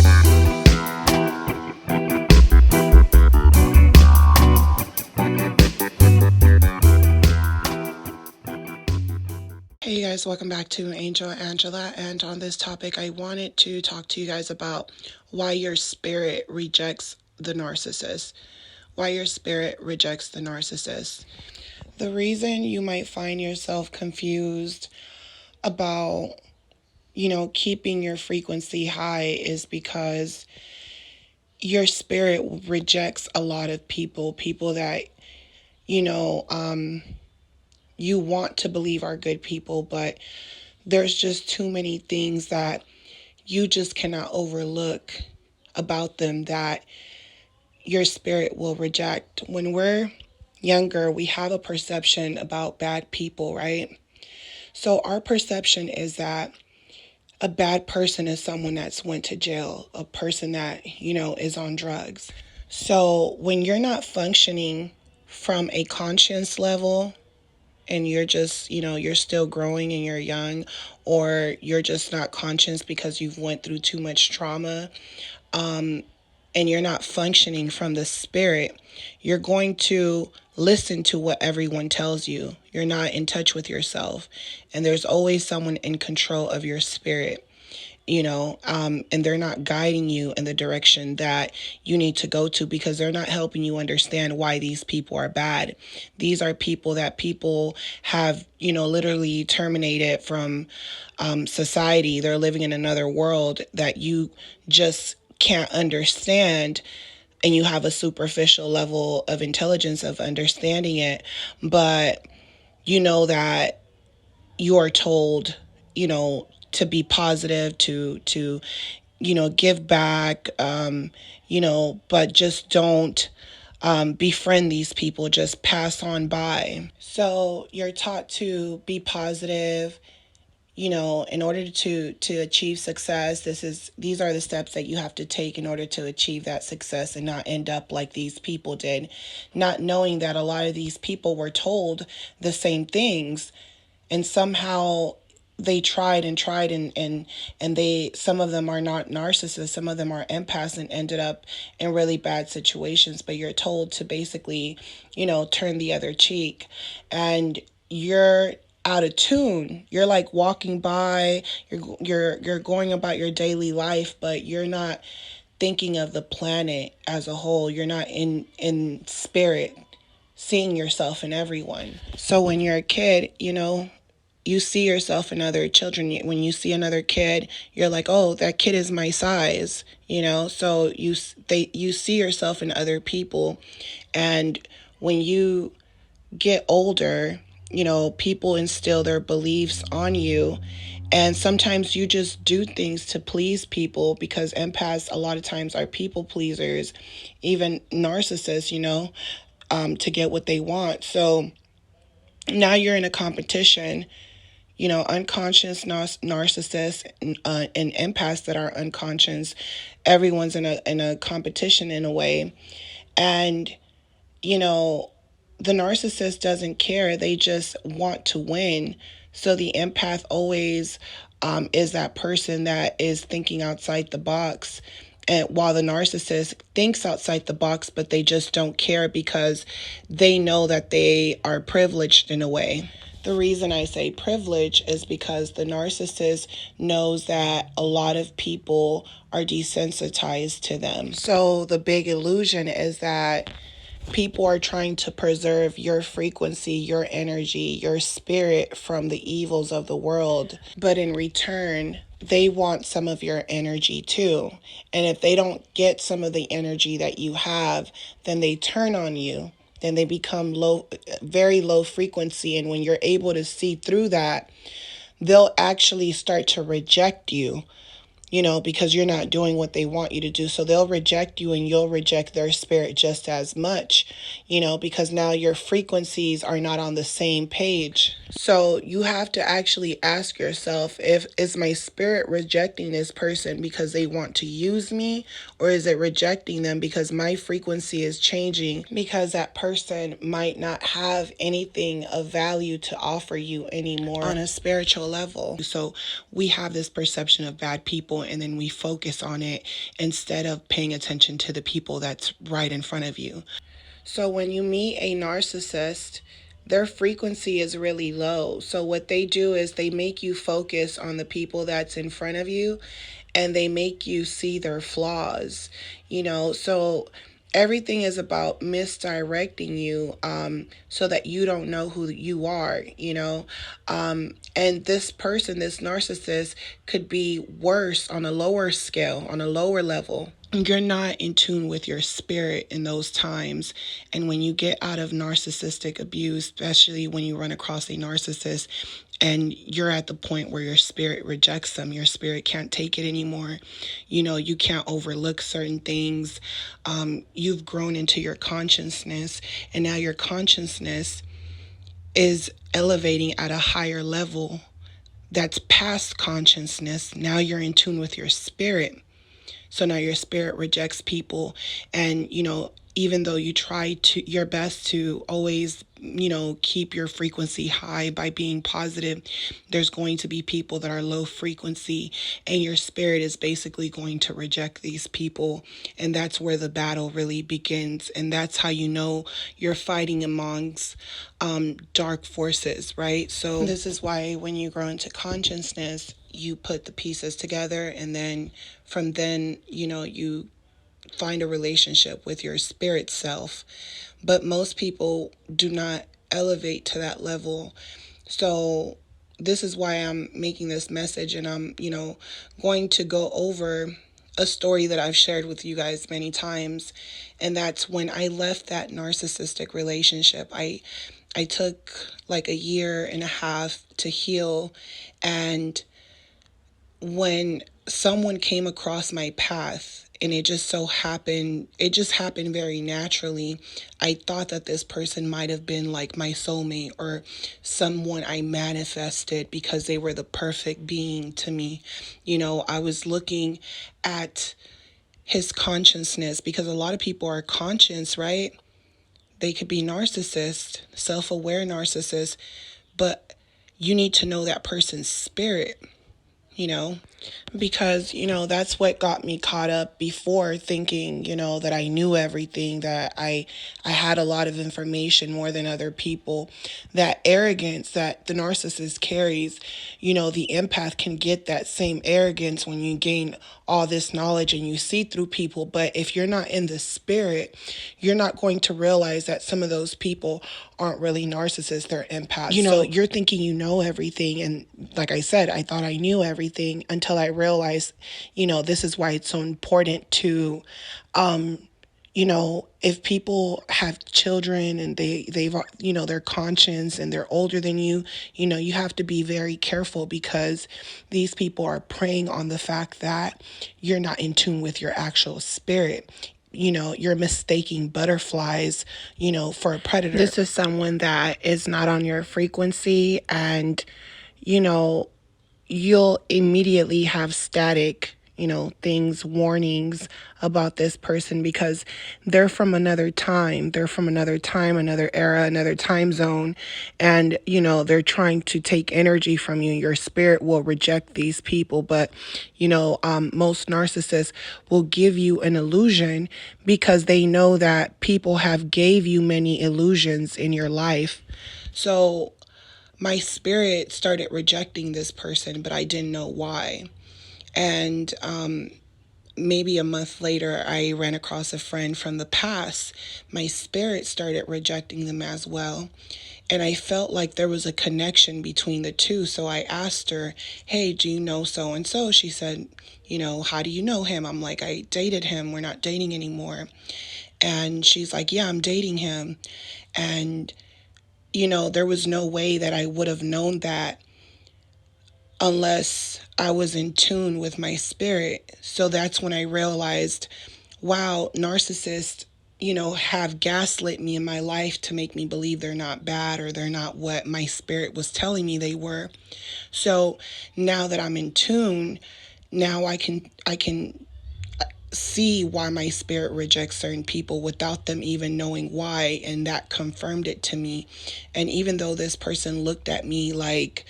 Hey guys, welcome back to Angel Angela. And on this topic, I wanted to talk to you guys about why your spirit rejects the narcissist. Why your spirit rejects the narcissist. The reason you might find yourself confused about, keeping your frequency high is because your spirit rejects a lot of people that, you know, um, you want to believe are good people, but there's just too many things that you just cannot overlook about them that your spirit will reject. When we're younger, we have a perception about bad people, right? So our perception is that a bad person is someone that's went to jail, a person that, is on drugs. So when you're not functioning from a conscience level, and you're just, you're still growing and you're young, or you're just not conscious because you've went through too much trauma, and you're not functioning from the spirit, you're going to listen to what everyone tells you. You're not in touch with yourself, and there's always someone in control of your spirit. And they're not guiding you in the direction that you need to go to, because they're not helping you understand why these people are bad. These are people that people have, literally terminated from society. They're living in another world that you just can't understand, and you have a superficial level of intelligence of understanding it, but you know that you are told, to be positive, to give back, but just don't befriend these people, just pass on by. So you're taught to be positive, in order to achieve success. These are the steps that you have to take in order to achieve that success and not end up like these people did, not knowing that a lot of these people were told the same things, and somehow they tried and they, some of them are not narcissists, some of them are empaths and ended up in really bad situations. But you're told to basically, turn the other cheek, and you're out of tune. You're like walking by, you're going about your daily life, but you're not thinking of the planet as a whole. You're not in spirit, seeing yourself in everyone. So when you're a kid, you see yourself in other children. When you see another kid, you're like, oh, that kid is my size, so you see yourself in other people. And when you get older, people instill their beliefs on you, and sometimes you just do things to please people, because empaths a lot of times are people pleasers, even narcissists, to get what they want. So now you're in a competition, unconscious narcissists and empaths that are unconscious. Everyone's in a competition in a way. And, the narcissist doesn't care. They just want to win. So the empath always is that person that is thinking outside the box. And while the narcissist thinks outside the box, but they just don't care because they know that they are privileged in a way. The reason I say privilege is because the narcissist knows that a lot of people are desensitized to them. So the big illusion is that people are trying to preserve your frequency, your energy, your spirit from the evils of the world. But in return, they want some of your energy too. And if they don't get some of the energy that you have, then they turn on you. Then they become low, very low frequency. And when you're able to see through that, they'll actually start to reject you, because you're not doing what they want you to do. So they'll reject you and you'll reject their spirit just as much, because now your frequencies are not on the same page. So you have to actually ask yourself, if is my spirit rejecting this person because they want to use me, or is it rejecting them because my frequency is changing, because that person might not have anything of value to offer you anymore on a spiritual level. So we have this perception of bad people, and then we focus on it instead of paying attention to the people that's right in front of you. So when you meet a narcissist, their frequency is really low. So what they do is they make you focus on the people that's in front of you, and they make you see their flaws, so everything is about misdirecting you, so that you don't know who you are, and this person, this narcissist, could be worse on a lower scale, on a lower level. You're not in tune with your spirit in those times. And when you get out of narcissistic abuse, especially when you run across a narcissist and you're at the point where your spirit rejects them, your spirit can't take it anymore. You can't overlook certain things. You've grown into your consciousness, and now your consciousness is elevating at a higher level that's past consciousness. Now you're in tune with your spirit. So now your spirit rejects people. And, even though you try to your best to always, keep your frequency high by being positive, there's going to be people that are low frequency, and your spirit is basically going to reject these people. And that's where the battle really begins. And that's how you're fighting amongst dark forces, right? So this is why when you grow into consciousness, you put the pieces together, and then from then, you find a relationship with your spirit self. But most people do not elevate to that level. So this is why I'm making this message, and I'm, going to go over a story that I've shared with you guys many times. And that's when I left that narcissistic relationship. I took like a year and a half to heal. And when someone came across my path, and it just happened very naturally. I thought that this person might have been like my soulmate, or someone I manifested because they were the perfect being to me. I was looking at his consciousness, because a lot of people are conscious, right? They could be narcissists, self-aware narcissists, but you need to know that person's spirit, because, that's what got me caught up before, thinking, that I knew everything, that I had a lot of information more than other people. That arrogance that the narcissist carries, the empath can get that same arrogance when you gain all this knowledge and you see through people. But if you're not in the spirit, you're not going to realize that some of those people aren't really narcissists, they're empaths. So you're thinking you know everything. And like I said, I thought I knew everything until I realized, this is why it's so important to, if people have children and they've, they're conscious and they're older than you, you have to be very careful, because these people are preying on the fact that you're not in tune with your actual spirit. You're mistaking butterflies, for a predator. This is someone that is not on your frequency, and, you'll immediately have static, things, warnings about this person, because they're from another time. They're from another time, another era, another time zone. And, they're trying to take energy from you. Your spirit will reject these people. But, most narcissists will give you an illusion, because they know that people have gave you many illusions in your life. So my spirit started rejecting this person, but I didn't know why. And maybe a month later, I ran across a friend from the past. My spirit started rejecting them as well. And I felt like there was a connection between the two. So I asked her, hey, do you know so-and-so? She said, how do you know him? I'm like, I dated him. We're not dating anymore. And she's like, yeah, I'm dating him. And there was no way that I would have known that unless I was in tune with my spirit. So that's when I realized, wow, narcissists, have gaslit me in my life to make me believe they're not bad, or they're not what my spirit was telling me they were. So now that I'm in tune, now I can see why my spirit rejects certain people without them even knowing why, and that confirmed it to me. And even though this person looked at me like,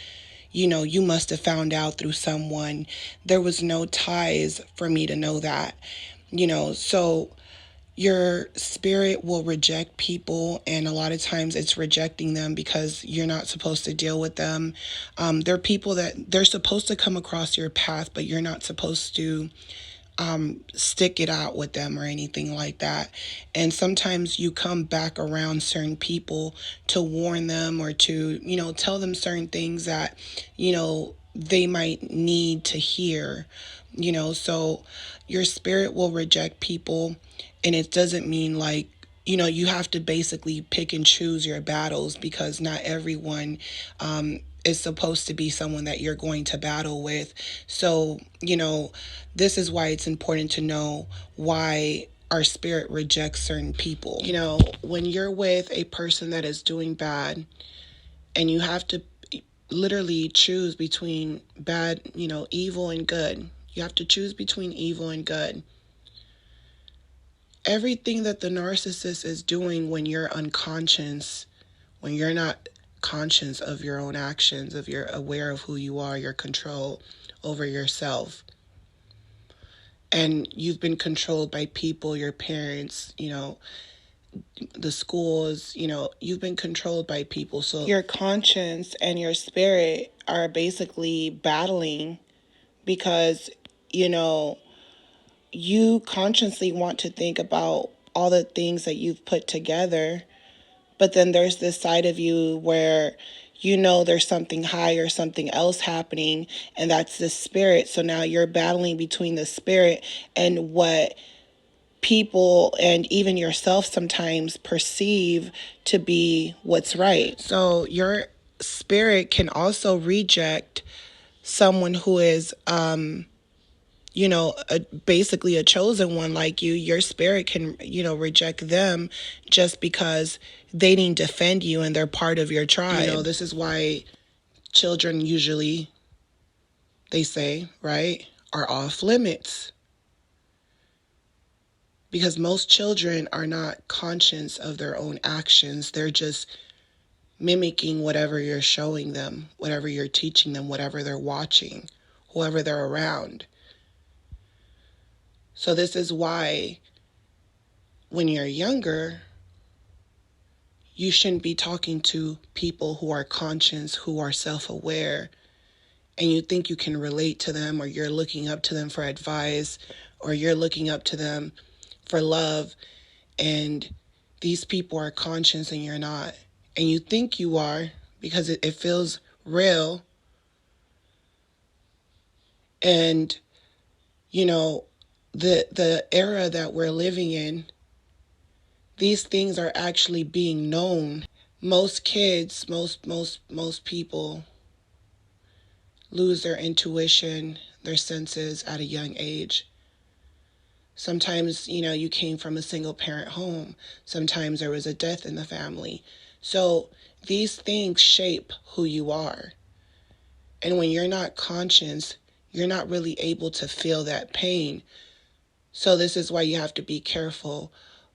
you must have found out through someone. There was no ties for me to know that. So your spirit will reject people, and a lot of times it's rejecting them because you're not supposed to deal with them. They're people that they're supposed to come across your path, but you're not supposed to stick it out with them or anything like that. And sometimes you come back around certain people to warn them or to, tell them certain things that, they might need to hear, so your spirit will reject people. And it doesn't mean like, you have to basically pick and choose your battles, because not everyone is supposed to be someone that you're going to battle with. So, this is why it's important to know why our spirit rejects certain people. When you're with a person that is doing bad, and you have to literally choose between bad, evil and good. You have to choose between evil and good. Everything that the narcissist is doing when you're unconscious, when you're not conscious of your own actions, if you're aware of who you are, your control over yourself. And you've been controlled by people, your parents, the schools, you've been controlled by people. So your conscience and your spirit are basically battling because, you consciously want to think about all the things that you've put together. But then there's this side of you where there's something higher, something else happening, and that's the spirit. So now you're battling between the spirit and what people and even yourself sometimes perceive to be what's right. So your spirit can also reject someone who is basically a chosen one like you. Your spirit can, reject them just because they didn't defend you and they're part of your tribe. This is why children usually, they say, right, are off limits. Because most children are not conscious of their own actions. They're just mimicking whatever you're showing them, whatever you're teaching them, whatever they're watching, whoever they're around. So this is why when you're younger, you shouldn't be talking to people who are conscious, who are self-aware, and you think you can relate to them, or you're looking up to them for advice, or you're looking up to them for love, and these people are conscious and you're not. And you think you are because it feels real. And, the era that we're living in, these things are actually being known. Most kids, most people lose their intuition, their senses at a young age. Sometimes, you came from a single parent home. Sometimes there was a death in the family. So these things shape who you are. And when you're not conscious, you're not really able to feel that pain. So this is why you have to be careful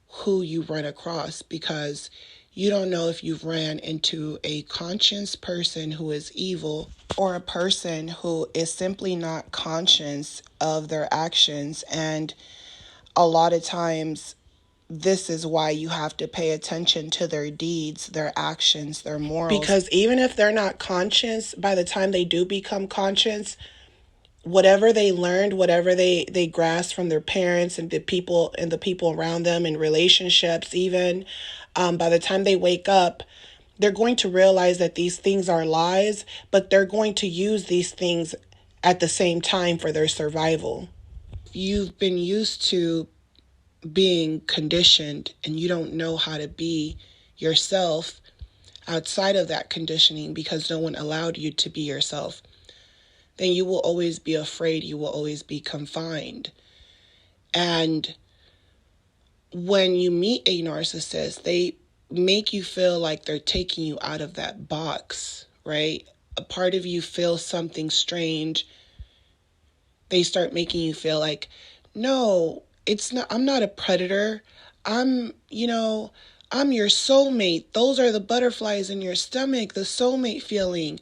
who you run across, because you don't know if you've ran into a conscious person who is evil, or a person who is simply not conscious of their actions. And a lot of times, this is why you have to pay attention to their deeds, their actions, their morals. Because even if they're not conscious, by the time they do become conscious, whatever they learned, whatever they grasped from their parents and the people around them in relationships, even by the time they wake up, they're going to realize that these things are lies, but they're going to use these things at the same time for their survival. You've been used to being conditioned, and you don't know how to be yourself outside of that conditioning because no one allowed you to be yourself. Then you will always be afraid. You will always be confined. And when you meet a narcissist, they make you feel like they're taking you out of that box, right? A part of you feels something strange. They start making you feel like, no, it's not, I'm not a predator. I'm your soulmate. Those are the butterflies in your stomach, the soulmate feeling.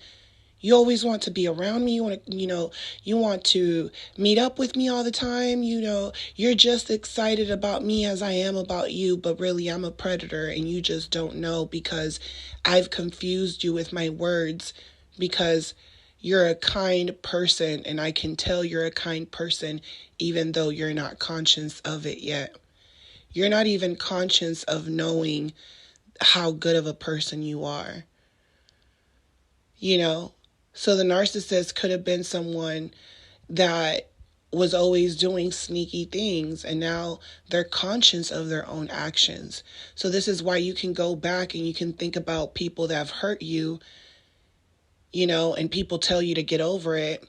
You always want to be around me. You want to meet up with me all the time. You're just excited about me as I am about you, but really I'm a predator and you just don't know because I've confused you with my words because you're a kind person and I can tell you're a kind person even though you're not conscious of it yet. You're not even conscious of knowing how good of a person you are. So the narcissist could have been someone that was always doing sneaky things and now they're conscious of their own actions. So this is why you can go back and you can think about people that have hurt you, and people tell you to get over it.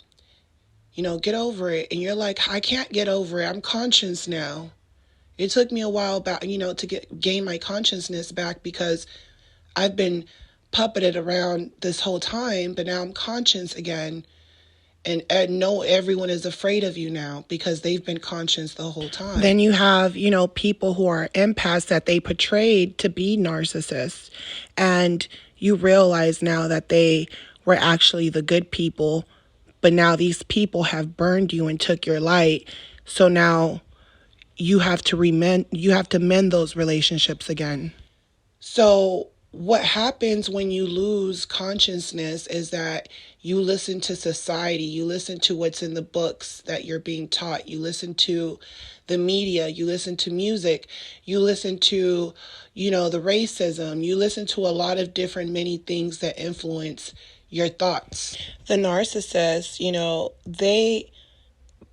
Get over it. And you're like, I can't get over it. I'm conscious now. It took me a while back, to gain my consciousness back because I've been puppeted around this whole time, but now I'm conscious again. And know everyone is afraid of you now because they've been conscious the whole time. Then you have, people who are empaths that they portrayed to be narcissists. And you realize now that they were actually the good people, but now these people have burned you and took your light. So now you have to mend those relationships again. So what happens when you lose consciousness is that you listen to society, you listen to what's in the books that you're being taught, you listen to the media, you listen to music, you listen to, the racism, you listen to a lot of many things that influence your thoughts. The narcissists, they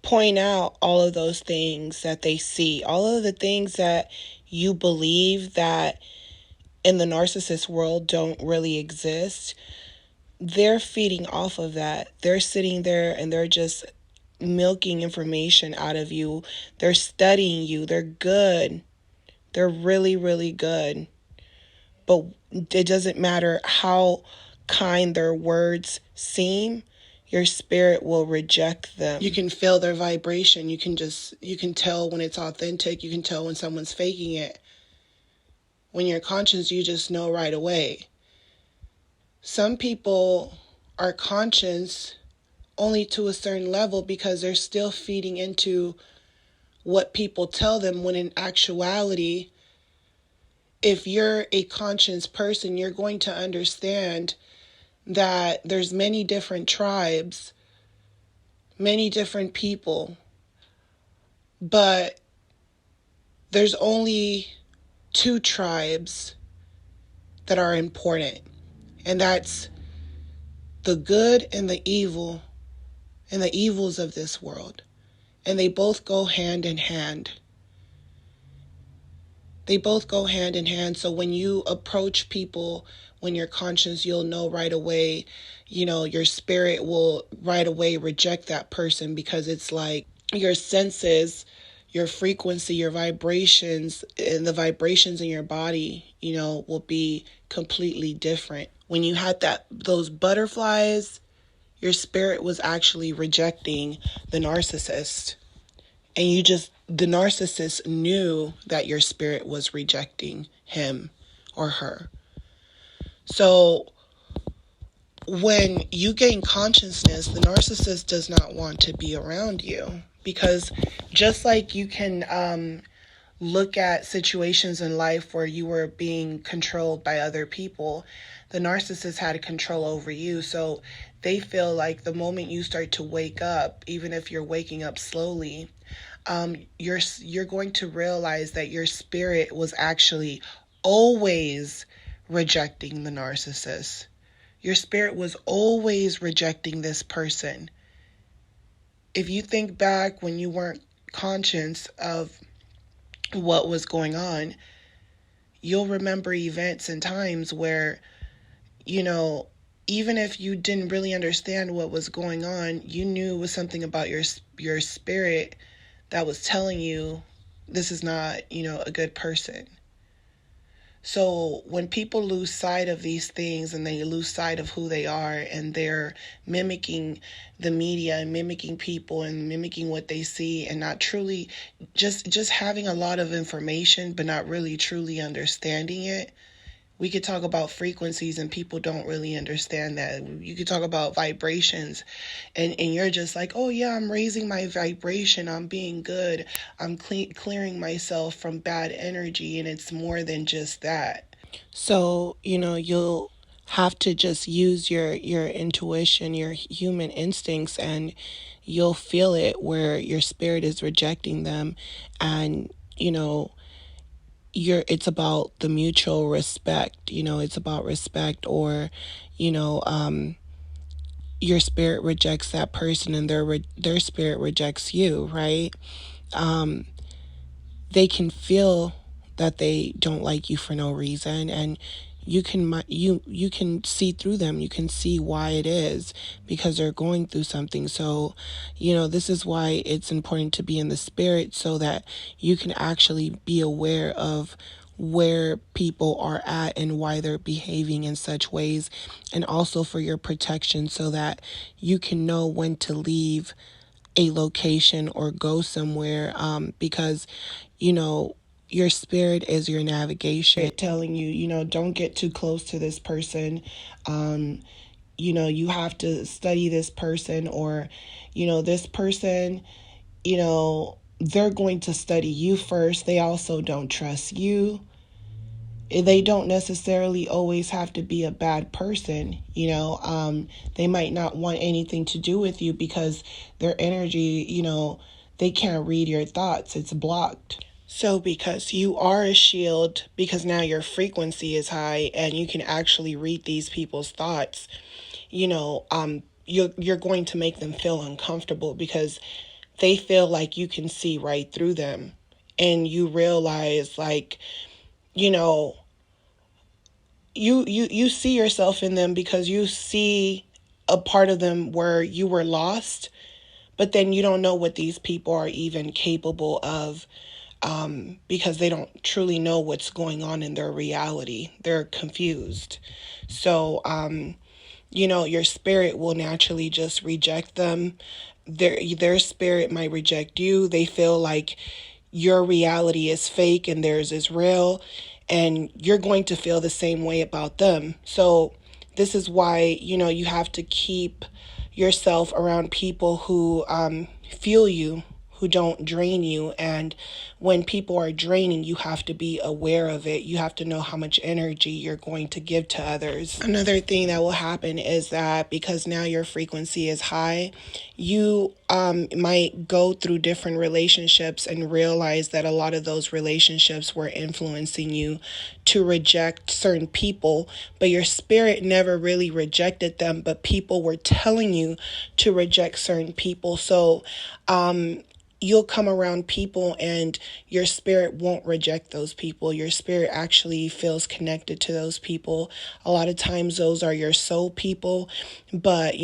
point out all of those things that they see, all of the things that you believe that in the narcissist world don't really exist. They're feeding off of that. They're sitting there and they're just milking information out of you. They're studying you. They're good. They're really, really good. But it doesn't matter how kind their words seem, your spirit will reject them. You can feel their vibration. You can tell when it's authentic. You can tell when someone's faking it. When you're conscious, you just know right away. Some people are conscious only to a certain level because they're still feeding into what people tell them, when in actuality, if you're a conscious person, you're going to understand that there's many different tribes, many different people, but there's only two tribes that are important, and that's the good and the evil and the evils of this world. And they both go hand in hand. They both go hand in hand. So when you approach people, when you're conscious, you'll know right away, your spirit will right away reject that person because it's like your senses, your frequency, your vibrations, and the vibrations in your body, will be completely different. When you had those butterflies, your spirit was actually rejecting the narcissist. And the narcissist knew that your spirit was rejecting him or her. So when you gain consciousness, the narcissist does not want to be around you. Because just like you can look at situations in life where you were being controlled by other people, the narcissist had control over you. So they feel like the moment you start to wake up, even if you're waking up slowly, you're going to realize that your spirit was actually always rejecting the narcissist. Your spirit was always rejecting this person. If you think back when you weren't conscious of what was going on, you'll remember events and times where, even if you didn't really understand what was going on, you knew it was something about your spirit that was telling you this is not, a good person. So when people lose sight of these things and they lose sight of who they are and they're mimicking the media and mimicking people and mimicking what they see and not truly just having a lot of information but not really truly understanding it, We could talk about frequencies and people don't really understand that. You could talk about vibrations and you're just like, oh yeah, I'm raising my vibration. I'm being good. I'm clearing myself from bad energy. And it's more than just that. So, you'll have to just use your intuition, your human instincts, and you'll feel it where your spirit is rejecting them. And, it's about the mutual respect. It's about respect, or you know your spirit rejects that person and their spirit rejects you, right? They can feel that they don't like you for no reason, and you can see through them. You can see why it is, because they're going through something. So this is why it's important to be in the spirit, so that you can actually be aware of where people are at and why they're behaving in such ways, and also for your protection, so that you can know when to leave a location or go somewhere, because you know your spirit is your navigation, telling you, don't get too close to this person. You have to study this person, or this person, they're going to study you first. They also don't trust you. They don't necessarily always have to be a bad person. They might not want anything to do with you because their energy, they can't read your thoughts. It's blocked. So because you are a shield, because now your frequency is high and you can actually read these people's thoughts, you're going to make them feel uncomfortable, because they feel like you can see right through them. And you realize, like, you know, you see yourself in them, because you see a part of them where you were lost, but then you don't know what these people are even capable of, because they don't truly know what's going on in their reality. They're confused. So, your spirit will naturally just reject them. Their spirit might reject you. They feel like your reality is fake and theirs is real, and you're going to feel the same way about them. So this is why, you have to keep yourself around people who feel you, who don't drain you. And when people are draining, you have to be aware of it. You have to know how much energy you're going to give to others. Another thing that will happen is that because now your frequency is high, you might go through different relationships and realize that a lot of those relationships were influencing you to reject certain people, but your spirit never really rejected them, but people were telling you to reject certain people. So you'll come around people and your spirit won't reject those people. Your spirit actually feels connected to those people. A lot of times those are your soul people, but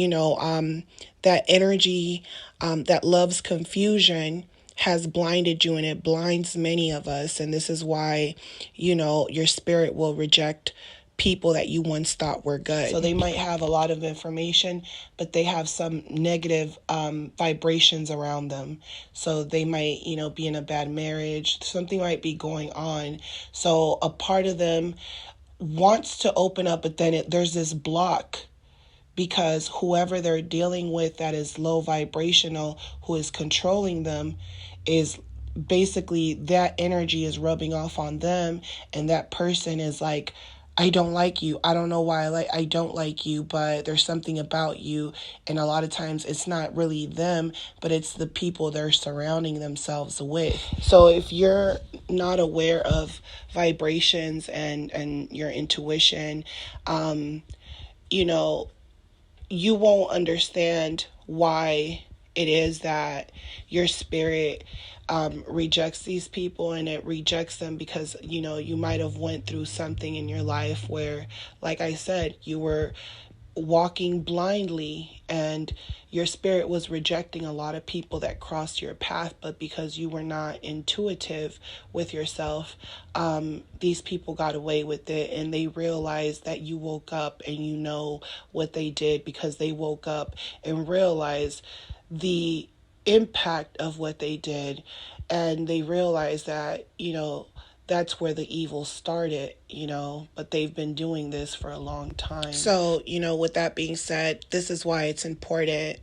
that energy that loves confusion has blinded you, and it blinds many of us. And this is why, your spirit will reject people that you once thought were good. So they might have a lot of information, but they have some negative vibrations around them. So they might, be in a bad marriage. Something might be going on. So a part of them wants to open up, but then there's this block, because whoever they're dealing with that is low vibrational, who is controlling them, is basically, that energy is rubbing off on them, and that person is like, I don't like you. I don't know why I don't like you, but there's something about you. And a lot of times it's not really them, but it's the people they're surrounding themselves with. So if you're not aware of vibrations and your intuition, you know, you won't understand why it is that your spirit rejects these people, and it rejects them because you might have went through something in your life where, like I said, you were walking blindly and your spirit was rejecting a lot of people that crossed your path, but because you were not intuitive with yourself, these people got away with it, and they realized that you woke up and you know what they did, because they woke up and realized the impact of what they did, and they realized that that's where the evil started, but they've been doing this for a long time. So, with that being said, this is why it's important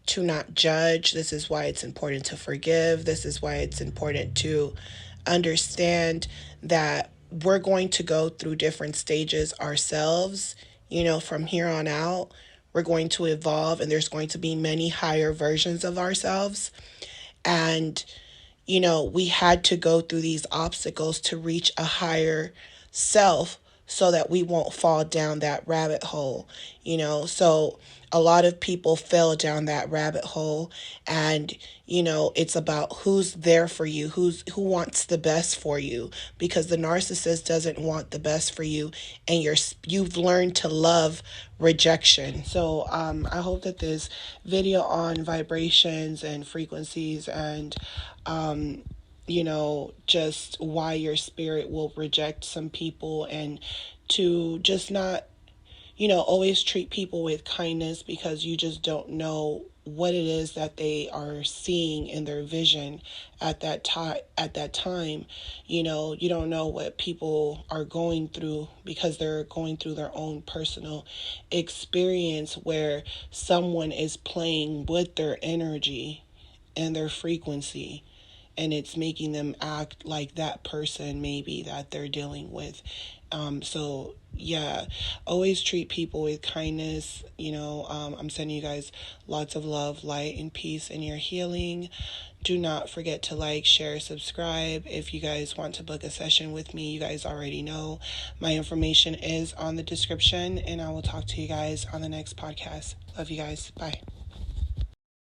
to not judge. This is why it's important to forgive. This is why it's important to understand that we're going to go through different stages ourselves, from here on out. We're going to evolve, and there's going to be many higher versions of ourselves. And, we had to go through these obstacles to reach a higher self so that we won't fall down that rabbit hole, So a lot of people fell down that rabbit hole, and, it's about who's there for you, who wants the best for you, because the narcissist doesn't want the best for you, and you've learned to love rejection. So I hope that this video on vibrations and frequencies and just why your spirit will reject some people, and to just not, always treat people with kindness, because you just don't know what it is that they are seeing in their vision at that time. You don't know what people are going through, because they're going through their own personal experience where someone is playing with their energy and their frequency, and it's making them act like that person maybe that they're dealing with. So yeah, always treat people with kindness. I'm sending you guys lots of love, light, and peace in your healing. Do not forget to like, share, subscribe. If you guys want to book a session with me, you guys already know my information is on the description, and I will talk to you guys on the next podcast. Love you guys. Bye.